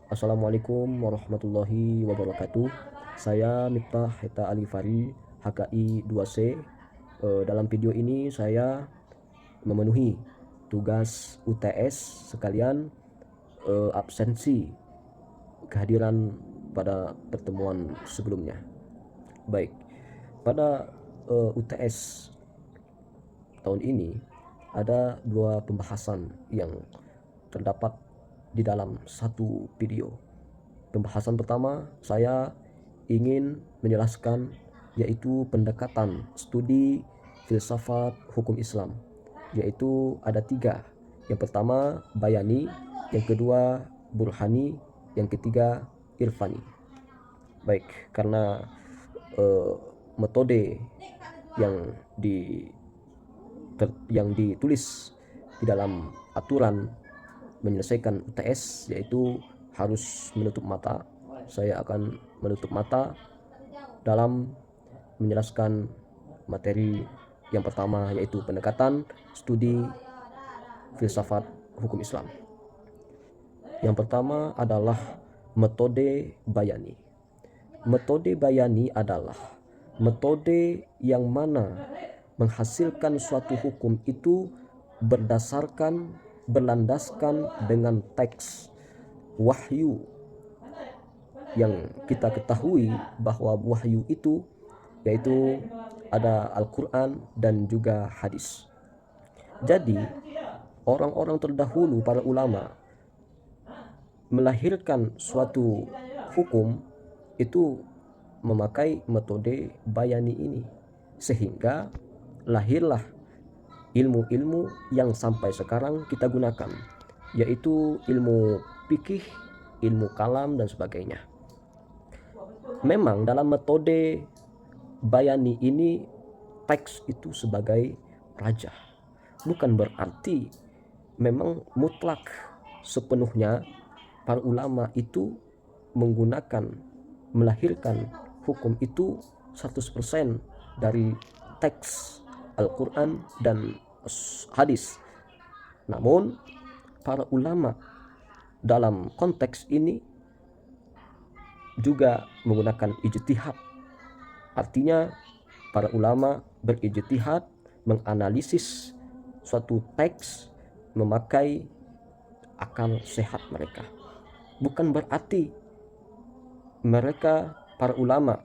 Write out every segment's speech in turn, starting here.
Assalamualaikum warahmatullahi wabarakatuh. Saya Miftah Heta Alifari, HKI 2C. Dalam video ini saya memenuhi tugas UTS sekalian absensi kehadiran pada pertemuan sebelumnya. Baik, pada UTS tahun ini ada dua pembahasan yang terdapat di dalam satu video. Pembahasan pertama saya ingin menjelaskan yaitu pendekatan studi filsafat hukum Islam, yaitu ada tiga. Yang pertama bayani, yang kedua burhani, yang ketiga irfani. Baik, karena metode yang ditulis di dalam aturan menyelesaikan UTS yaitu harus menutup mata. Saya akan menutup mata dalam menjelaskan materi yang pertama yaitu pendekatan studi filsafat hukum Islam. Yang pertama adalah metode bayani. Metode bayani adalah metode yang mana menghasilkan suatu hukum itu berlandaskan dengan teks wahyu, yang kita ketahui bahwa wahyu itu yaitu ada Al-Quran dan juga hadis. Jadi orang-orang terdahulu, para ulama, melahirkan suatu hukum itu memakai metode bayani ini, sehingga lahirlah ilmu-ilmu yang sampai sekarang kita gunakan, yaitu ilmu fikih, ilmu kalam dan sebagainya. Memang dalam metode bayani ini teks itu sebagai raja, bukan berarti memang mutlak sepenuhnya para ulama itu melahirkan hukum itu 100% dari teks Al-Quran dan hadis. Namun para ulama dalam konteks ini juga menggunakan ijtihad. Artinya para ulama berijtihad, menganalisis suatu teks memakai akal sehat mereka. Bukan berarti mereka, para ulama,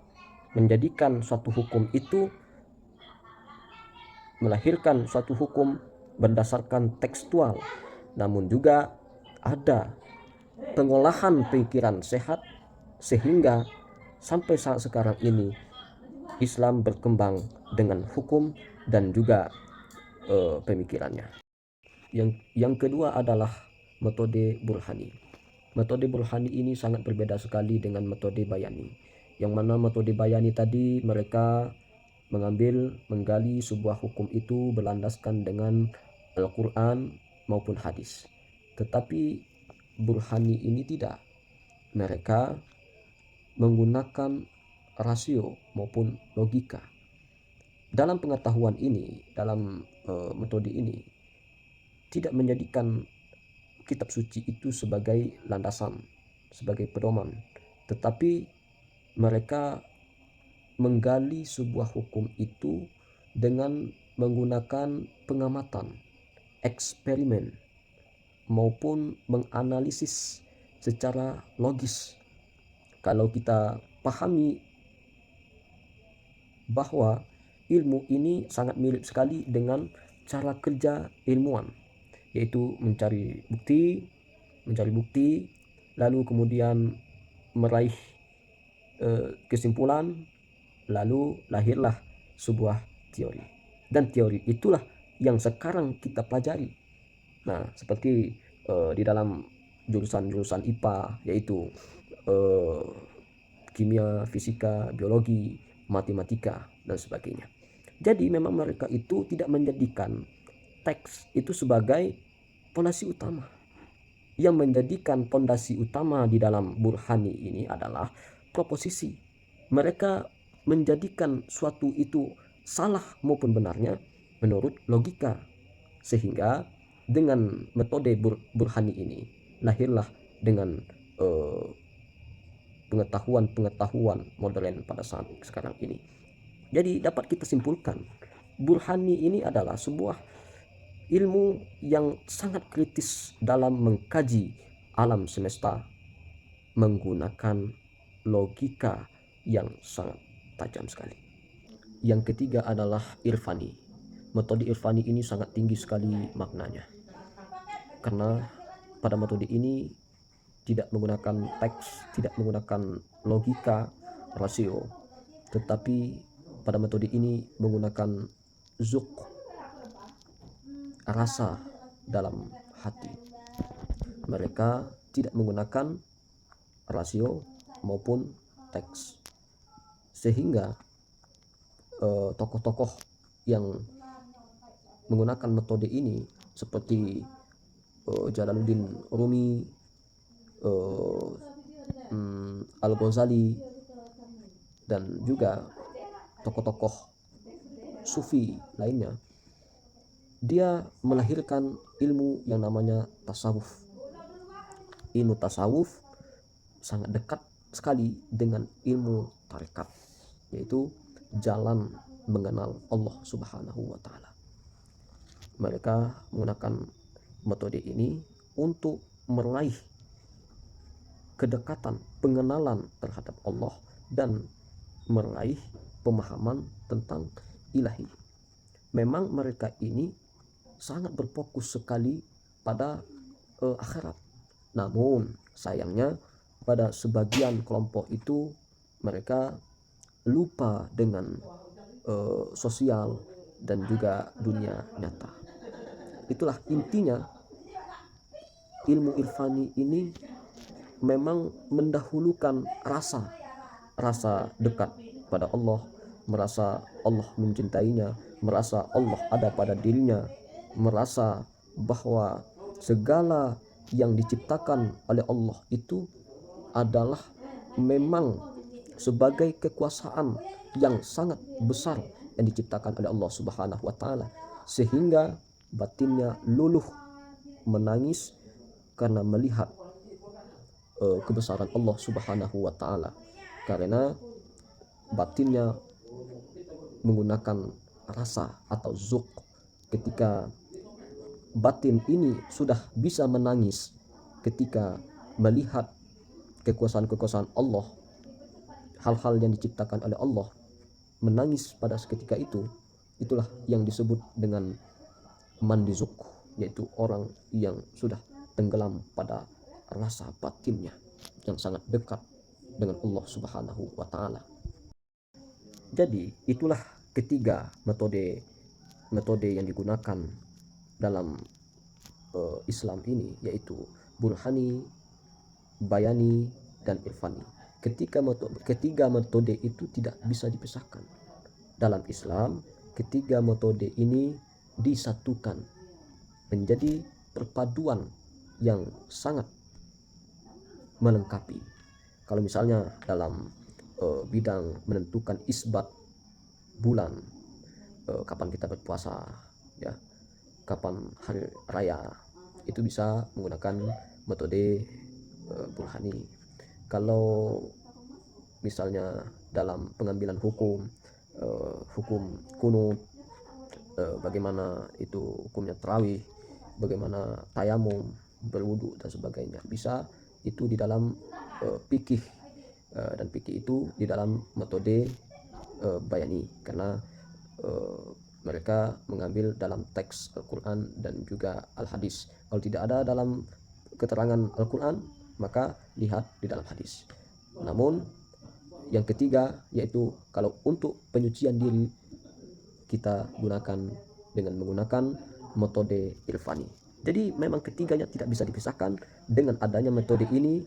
menjadikan suatu hukum itu, melahirkan suatu hukum berdasarkan tekstual, namun juga ada pengolahan pikiran sehat sehingga sampai saat sekarang ini Islam berkembang dengan hukum dan juga pemikirannya. Yang kedua adalah metode burhani. Metode burhani ini sangat berbeda sekali dengan metode bayani. Yang mana metode bayani tadi mereka menggali sebuah hukum itu berlandaskan dengan Al-Quran maupun hadis. Tetapi burhani ini tidak. Mereka menggunakan rasio maupun logika. Dalam pengetahuan ini, dalam metode ini, tidak menjadikan kitab suci itu sebagai landasan, sebagai pedoman, tetapi mereka menggali sebuah hukum itu dengan menggunakan pengamatan, eksperimen, maupun menganalisis secara logis. Kalau kita pahami bahwa ilmu ini sangat mirip sekali dengan cara kerja ilmuwan, yaitu mencari bukti, lalu kemudian meraih kesimpulan, lalu lahirlah sebuah teori. Dan teori itulah yang sekarang kita pelajari. Nah, seperti di dalam jurusan-jurusan IPA, yaitu kimia, fisika, biologi, matematika, dan sebagainya. Jadi memang mereka itu tidak menjadikan teks itu sebagai pondasi utama. Yang menjadikan pondasi utama di dalam burhani ini adalah proposisi. Mereka menjadikan suatu itu salah maupun benarnya menurut logika. Sehingga dengan metode burhani ini lahirlah dengan eh, pengetahuan modern pada saat sekarang ini. Jadi dapat kita simpulkan, Burhani ini adalah sebuah ilmu yang sangat kritis dalam mengkaji alam semesta menggunakan logika yang sangat tajam sekali. Yang ketiga adalah Irfani. Metode Irfani ini sangat tinggi sekali maknanya, karena pada metode ini tidak menggunakan teks, tidak menggunakan logika, rasio, tetapi pada metode ini menggunakan zuk, rasa dalam hati. Mereka tidak menggunakan rasio maupun teks, sehingga tokoh-tokoh yang menggunakan metode ini seperti Jalaluddin Rumi, Al-Ghazali, dan juga tokoh-tokoh sufi lainnya, dia melahirkan ilmu yang namanya tasawuf. Ilmu tasawuf sangat dekat sekali dengan ilmu tarekat, yaitu jalan mengenal Allah Subhanahu wa Ta'ala. Mereka menggunakan metode ini untuk meraih kedekatan, pengenalan terhadap Allah, dan meraih pemahaman tentang ilahi. Memang mereka ini sangat berfokus sekali pada akhirat. Namun sayangnya pada sebagian kelompok itu mereka lupa dengan sosial dan juga dunia nyata. Itulah intinya, ilmu irfani ini memang mendahulukan rasa dekat pada Allah, merasa Allah mencintainya, merasa Allah ada pada dirinya, merasa bahwa segala yang diciptakan oleh Allah itu adalah memang sebagai kekuasaan yang sangat besar yang diciptakan oleh Allah Subhanahu wa Ta'ala, sehingga batinnya luluh menangis karena melihat kebesaran Allah Subhanahu wa Ta'ala, karena batinnya menggunakan rasa atau zuk. Ketika batin ini sudah bisa menangis ketika melihat kekuasaan-kekuasaan Allah, hal-hal yang diciptakan oleh Allah, menangis pada seketika itu, itulah yang disebut dengan mandizuk, yaitu orang yang sudah tenggelam pada rasa batinnya yang sangat dekat dengan Allah Subhanahu wa Ta'ala. Jadi itulah ketiga metode yang digunakan dalam Islam ini, yaitu Burhani, Bayani, dan Irfani. Ketiga metode itu tidak bisa dipisahkan. Dalam Islam, ketiga metode ini disatukan menjadi perpaduan yang sangat melengkapi. Kalau misalnya dalam bidang menentukan isbat bulan, kapan kita berpuasa, ya, kapan hari raya, itu bisa menggunakan metode Burhani. Kalau misalnya dalam pengambilan hukum kunut, bagaimana itu hukumnya tarawih, bagaimana tayamum, berwudu, dan sebagainya, bisa itu di dalam fikih, dan fikih itu di dalam metode Bayani, karena mereka mengambil dalam teks Al-Quran dan juga Al-Hadis. Kalau tidak ada dalam keterangan Al-Quran, maka lihat di dalam hadis. Namun yang ketiga, yaitu kalau untuk penyucian diri, kita gunakan dengan menggunakan metode Irfani. Jadi memang ketiganya tidak bisa dipisahkan. Dengan adanya metode ini,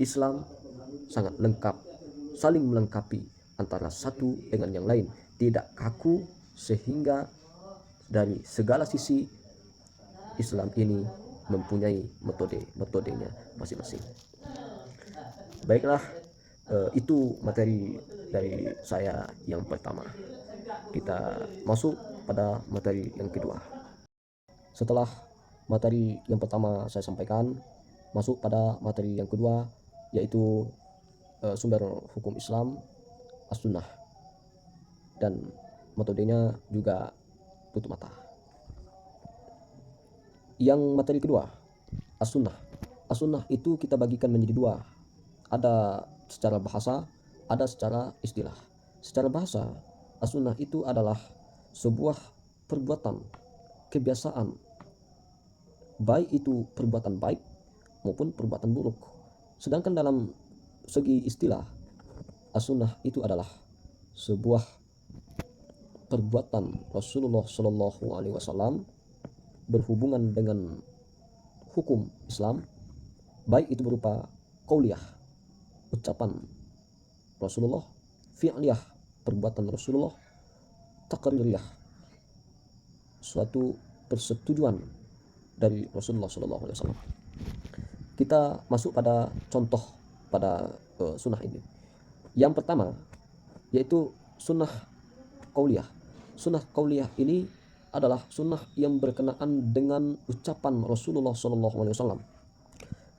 Islam sangat lengkap, saling melengkapi antara satu dengan yang lain, tidak kaku, sehingga dari segala sisi Islam ini mempunyai metodenya masing-masing. Baiklah, itu materi dari saya yang pertama. Kita masuk pada materi yang kedua. Setelah materi yang pertama saya sampaikan, masuk pada materi yang kedua, yaitu sumber hukum Islam as-sunnah, dan metodenya juga tutup mata. Yang materi kedua, as-sunnah. As-sunnah itu kita bagikan menjadi dua, ada secara bahasa, ada secara istilah. Secara bahasa, as-sunnah itu adalah sebuah perbuatan, kebiasaan, baik itu perbuatan baik maupun perbuatan buruk. Sedangkan dalam segi istilah, as-sunnah itu adalah sebuah perbuatan Rasulullah Shallallahu Alaihi Wasallam berhubungan dengan hukum Islam, baik itu berupa qauliyah, ucapan Rasulullah, fi'liyah, perbuatan Rasulullah, taqririyah, suatu persetujuan dari Rasulullah Shallallahu Alaihi Wasallam. Kita masuk pada contoh pada sunnah ini. Yang pertama yaitu sunnah qauliyah. Sunnah qauliyah ini adalah sunnah yang berkenaan dengan ucapan Rasulullah Shallallahu Alaihi Wasallam.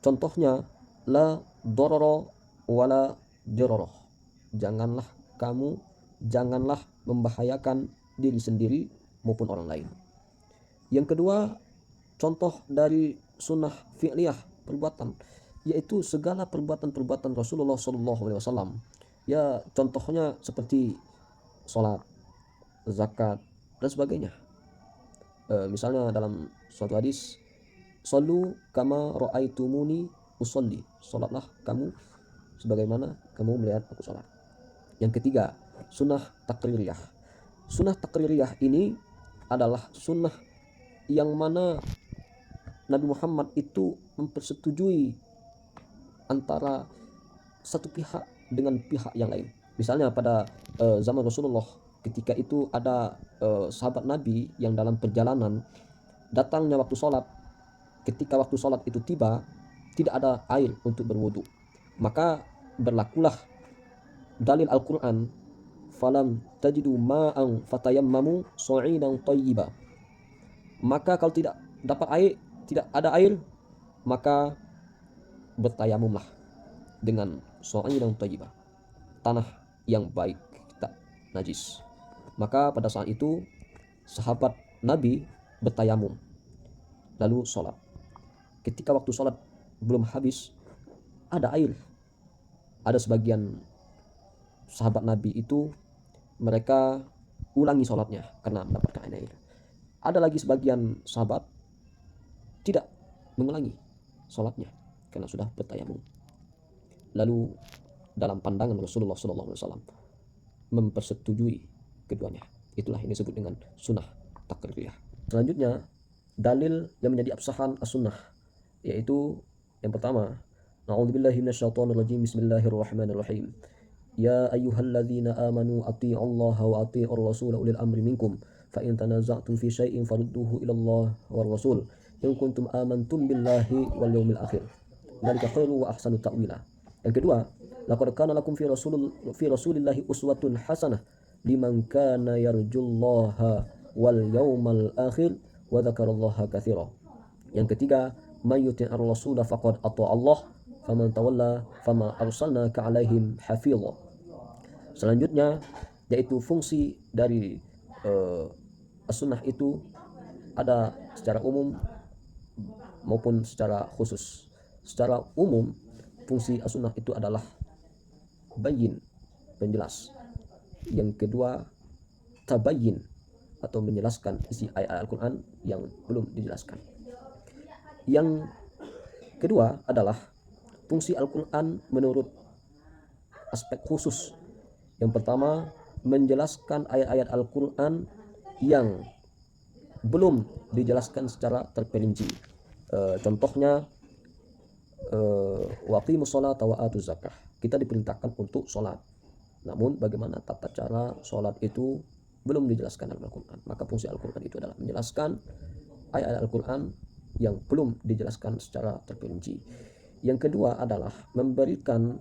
Contohnya, la dororo wala diroroh. Janganlah membahayakan diri sendiri maupun orang lain. Yang kedua, contoh dari sunnah fi'liyah, perbuatan, yaitu segala perbuatan-perbuatan Rasulullah Shallallahu Alaihi Wasallam. Ya, contohnya seperti sholat, zakat, dan sebagainya. Misalnya dalam suatu hadis, "Shallu kama ra'aitumuni usolli." Salatlah kamu sebagaimana kamu melihat aku salat. Yang ketiga, sunnah taqririyah. Sunnah taqririyah ini adalah sunnah yang mana Nabi Muhammad itu mempersetujui antara satu pihak dengan pihak yang lain. Misalnya pada zaman Rasulullah, ketika itu ada sahabat Nabi yang dalam perjalanan, datangnya waktu sholat. Ketika waktu sholat itu tiba, tidak ada air untuk berwudu, maka berlakulah dalil Al-Quran, falam tajidu ma'an fatayammamu sa'idan thayyiba. Maka kalau tidak dapat air, tidak ada air, maka bertayamumlah dengan sa'idan thayyiba, tanah yang baik, tak najis. Maka pada saat itu sahabat Nabi bertayamum lalu sholat. Ketika waktu sholat belum habis, ada air. Ada sebagian sahabat Nabi itu mereka ulangi sholatnya karena mendapatkan air. Ada lagi sebagian sahabat tidak mengulangi sholatnya karena sudah bertayamum. Lalu dalam pandangan Rasulullah SAW mempersetujui keduanya. Itulah yang disebut dengan sunnah taqririyah. Selanjutnya, dalil yang menjadi absahan as-sunnah, yaitu yang pertama, na'udzubillahi minasyaitonirrajim, bismillahirrahmanirrahim. Ya ayyuhalladzina amanu atti'ullaha wa atti'ur rasula ulil amri minkum fa in tanaza'tum fi syai'in farudduhu ila Allah war rasul in kuntum amantum billahi wal yawmil akhir. Dzalika khairu wa ahsanu ta'wila. Yang kedua, laqad kana lakum fi rasulillahi uswatun hasanah liman kana yarjullaha wal yawmal akhir wa dzakarallaha katsira. Yang ketiga, may yuti'ir rasula faqad ata'a Allah faman tawalla fama arsalnaka 'alaihim hafidha. Selanjutnya, yaitu fungsi dari as-sunnah itu ada secara umum maupun secara khusus. Secara umum, fungsi as-sunnah itu adalah bayyin, penjelas. Yang kedua, tabayyin, atau menjelaskan isi ayat Al-Quran yang belum dijelaskan. Yang kedua adalah fungsi Al-Quran menurut aspek khusus. Yang pertama, menjelaskan ayat-ayat Al-Quran yang belum dijelaskan secara terperinci. Contohnya, waqimus sholata wa atuz zakah. Kita diperintahkan untuk sholat, namun bagaimana tata cara sholat itu belum dijelaskan dalam Al-Quran. Maka fungsi Al-Quran itu adalah menjelaskan ayat-ayat Al-Quran yang belum dijelaskan secara terperinci. Yang kedua adalah memberikan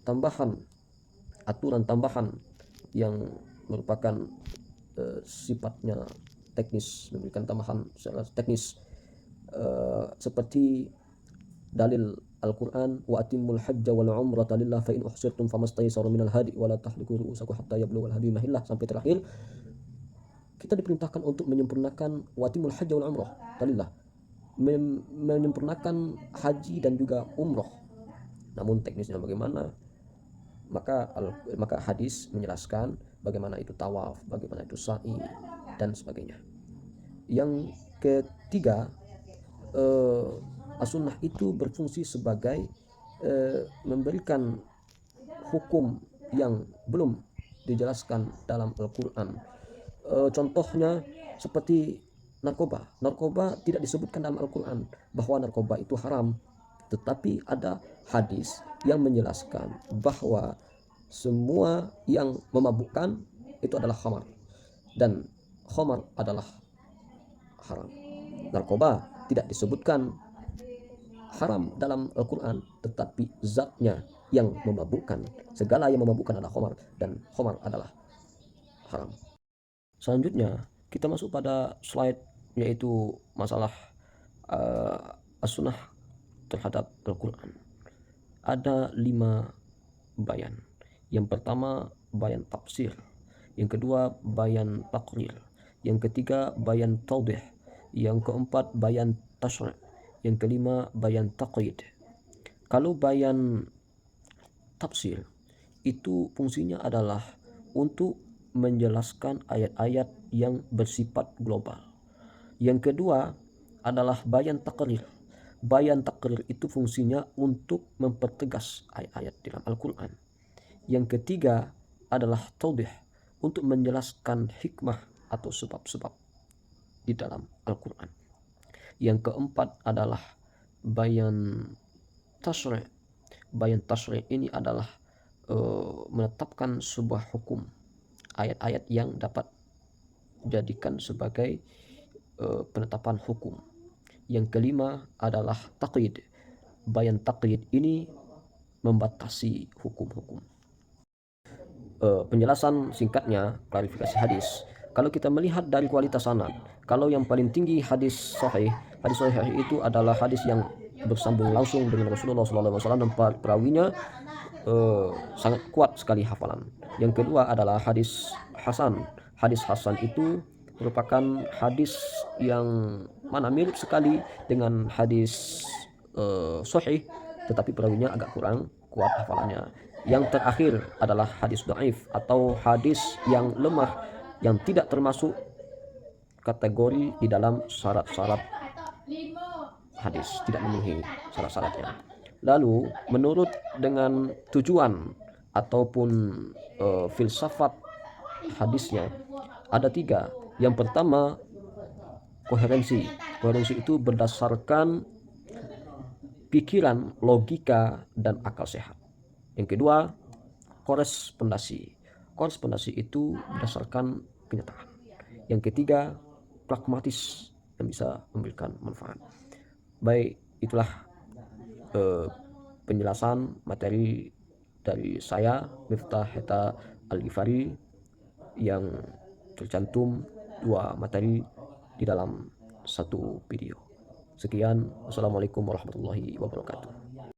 tambahan, aturan tambahan yang merupakan sifatnya teknis, memberikan tambahan secara teknis, seperti dalil Al-Quran, wa atimul hajja wal umrata lillah fa in uhsirtum famastaysara minal hadi wa la tahliku ru'usakum hatta yablughal hadi mahillah, sampai terakhir. Kita diperintahkan untuk menyempurnakan wa atimul hajja wal umrah lillah, menyempurnakan haji dan juga umroh. Namun teknisnya bagaimana? Maka hadis menjelaskan bagaimana itu tawaf, bagaimana itu sa'i dan sebagainya. Yang ketiga, as-sunnah itu berfungsi sebagai memberikan hukum yang belum dijelaskan dalam Al-Quran. Contohnya seperti narkoba. Narkoba tidak disebutkan dalam Al-Quran bahwa narkoba itu haram, tetapi ada hadis yang menjelaskan bahwa semua yang memabukkan itu adalah khamar, dan khamar adalah haram. Narkoba tidak disebutkan haram dalam Al-Quran, tetapi zatnya yang memabukkan. Segala yang memabukkan adalah khamar, dan khamar adalah haram. Selanjutnya kita masuk pada slide, yaitu masalah as-sunnah terhadap Al-Quran. Ada 5 bayan. Yang pertama bayan tafsir, yang kedua bayan taqrir, yang ketiga bayan tawdih, yang keempat bayan tasyri', yang kelima bayan taqyid. Kalau bayan tafsir itu fungsinya adalah untuk menjelaskan ayat-ayat yang bersifat global. Yang kedua adalah bayan taqrir. Bayan taqrir itu fungsinya untuk mempertegas ayat-ayat dalam Al-Quran. Yang ketiga adalah taudih, untuk menjelaskan hikmah atau sebab-sebab di dalam Al-Quran. Yang keempat adalah bayan tasyri'. Bayan tasyri' ini adalah menetapkan sebuah hukum, ayat-ayat yang dapat dijadikan sebagai penetapan hukum. Yang kelima adalah taqyid. Bayan taqyid ini membatasi hukum-hukum. Penjelasan singkatnya, klarifikasi hadis. Kalau kita melihat dari kualitas sanad, kalau yang paling tinggi hadis sahih itu adalah hadis yang bersambung langsung dengan Rasulullah SAW dan perawinya sangat kuat sekali hafalan. Yang kedua adalah hadis hasan. Hadis hasan itu merupakan hadis yang mana mirip sekali dengan hadis sahih, tetapi perawinya agak kurang kuat hafalannya. Yang terakhir adalah hadis dhaif atau hadis yang lemah, yang tidak termasuk kategori di dalam syarat-syarat hadis, tidak memenuhi syarat-syaratnya. Lalu menurut dengan tujuan ataupun filsafat hadisnya ada 3. Yang pertama koherensi. Koherensi itu berdasarkan pikiran, logika, dan akal sehat. Yang kedua korespondasi. Korespondasi itu berdasarkan kenyataan. Yang ketiga pragmatis, yang bisa memberikan manfaat. Baik, itulah penjelasan materi dari saya, Miftah Heta Al-Ghifari, yang tercantum 2 materi di dalam 1 video. Sekian, wassalamualaikum warahmatullahi wabarakatuh.